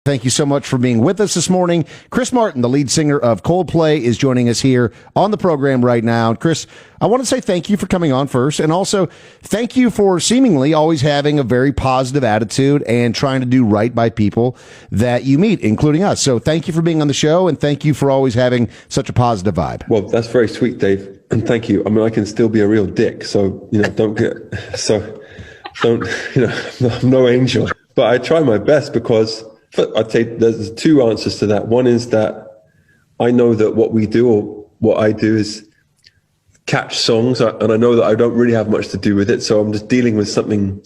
Thank you so much for being with us this morning. Chris Martin, the lead singer of Coldplay, is joining us here on the program right now. Chris, I want to say thank you for coming on first, and also thank you for seemingly always having a very positive attitude and trying to do right by people that you meet, including us. So thank you for being on the show, and thank you for always having such a positive vibe. Well, that's very sweet, Dave, and thank you. I mean, I can still be a real dick, so, don't, I'm no angel. But I try my best because I'd say there's two answers to that. One is that I know that what we do, or what I do, is catch songs, and I know that I don't really have much to do with it, so I'm just dealing with something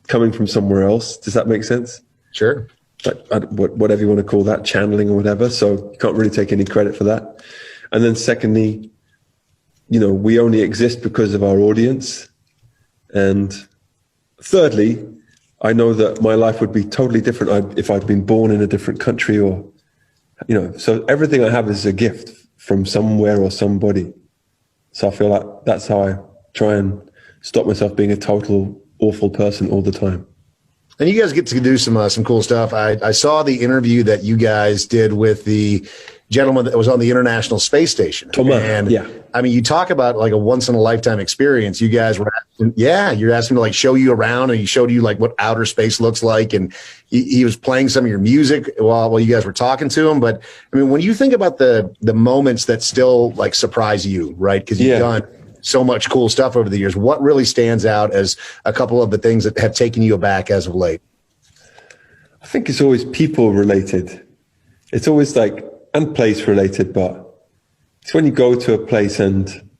coming from somewhere else. Does that make sense? Sure. Whatever you want to call that, channeling or whatever, so you can't really take any credit for that. And then secondly, we only exist because of our audience. And thirdly, I know that my life would be totally different if I'd been born in a different country, or, so everything I have is a gift from somewhere or somebody. So I feel like that's how I try and stop myself being a total awful person all the time. And you guys get to do some cool stuff. I saw the interview that you guys did with the gentleman that was on the International Space Station. Thomas, and yeah. I mean, you talk about like a once in a lifetime experience. You guys were you're asking to like show you around, and he showed you like what outer space looks like. And he was playing some of your music while you guys were talking to him. But I mean, when you think about the moments that still like surprise you, right? Because you've done so much cool stuff over the years. What really stands out as a couple of the things that have taken you aback as of late? I think it's always people related. It's always and place related, but it's when you go to a place and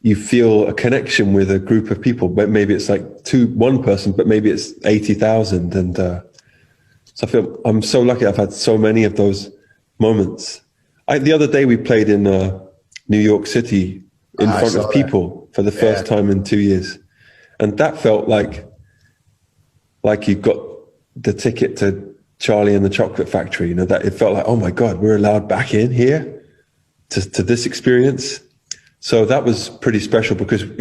you feel a connection with a group of people, but maybe it's like one person, but maybe it's 80,000. And so I feel I'm so lucky. I've had so many of those moments. The other day we played in New York City in front of people for the first time in 2 years. And that felt like you got the ticket to Charlie and the Chocolate Factory, that it felt like, oh my God, we're allowed back in here to this experience. So that was pretty special because it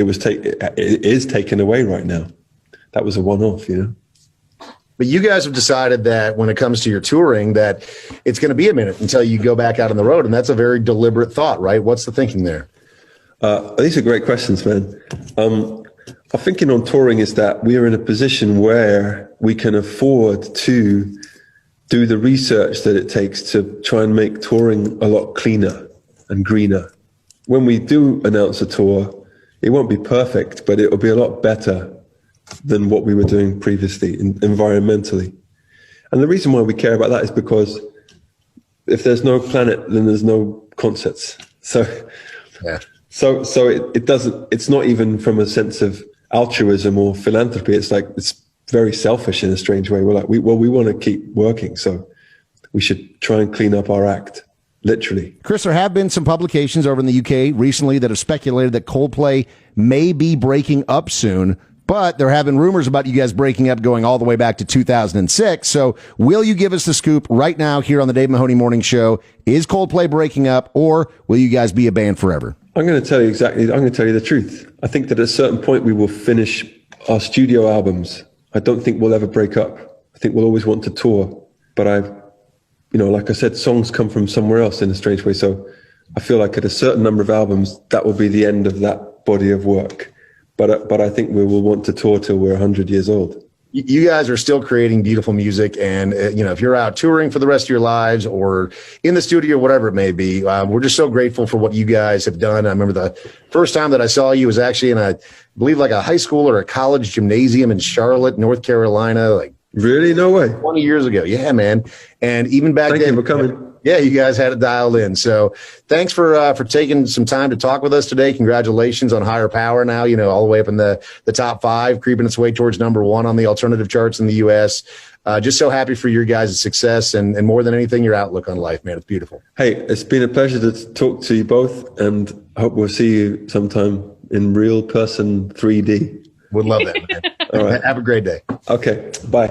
is taken away right now. That was a one-off, But you guys have decided that when it comes to your touring, that it's going to be a minute until you go back out on the road. And that's a very deliberate thought, right? What's the thinking there? These are great questions, man. Our thinking on touring is that we are in a position where we can afford to do the research that it takes to try and make touring a lot cleaner and greener. When we do announce a tour, it won't be perfect, but it'll be a lot better than what we were doing previously environmentally. And the reason why we care about that is because if there's no planet, then there's no concerts. So it's not even from a sense of altruism or philanthropy. It's very selfish in a strange way. We're like, we want to keep working, so we should try and clean up our act, literally. Chris, there have been some publications over in the UK recently that have speculated that Coldplay may be breaking up soon, but there have been rumors about you guys breaking up going all the way back to 2006. So will you give us the scoop right now here on the Dave Mahoney Morning Show? Is Coldplay breaking up, or will you guys be a band forever? I'm going to tell you the truth. I think that at a certain point we will finish our studio albums. I don't think we'll ever break up. I think we'll always want to tour. But like I said, songs come from somewhere else in a strange way. So I feel like at a certain number of albums, that will be the end of that body of work. But I think we will want to tour till we're 100 years old. You guys are still creating beautiful music, and if you're out touring for the rest of your lives or in the studio, whatever it may be, we're just so grateful for what you guys have done. I remember the first time that I saw you was actually in I believe like a high school or a college gymnasium in Charlotte, North Carolina, like really? No way. 20 years ago. Yeah, man. And even back then, thank you for coming. Yeah, you guys had it dialed in. So thanks for taking some time to talk with us today. Congratulations on Higher Power now, all the way up in the top 5, creeping its way towards number 1 on the alternative charts in the U.S. Just so happy for your guys' success and more than anything, your outlook on life, man. It's beautiful. Hey, it's been a pleasure to talk to you both, and I hope we'll see you sometime in real person 3D. Would love that, man. All right. Have a great day. Okay, bye.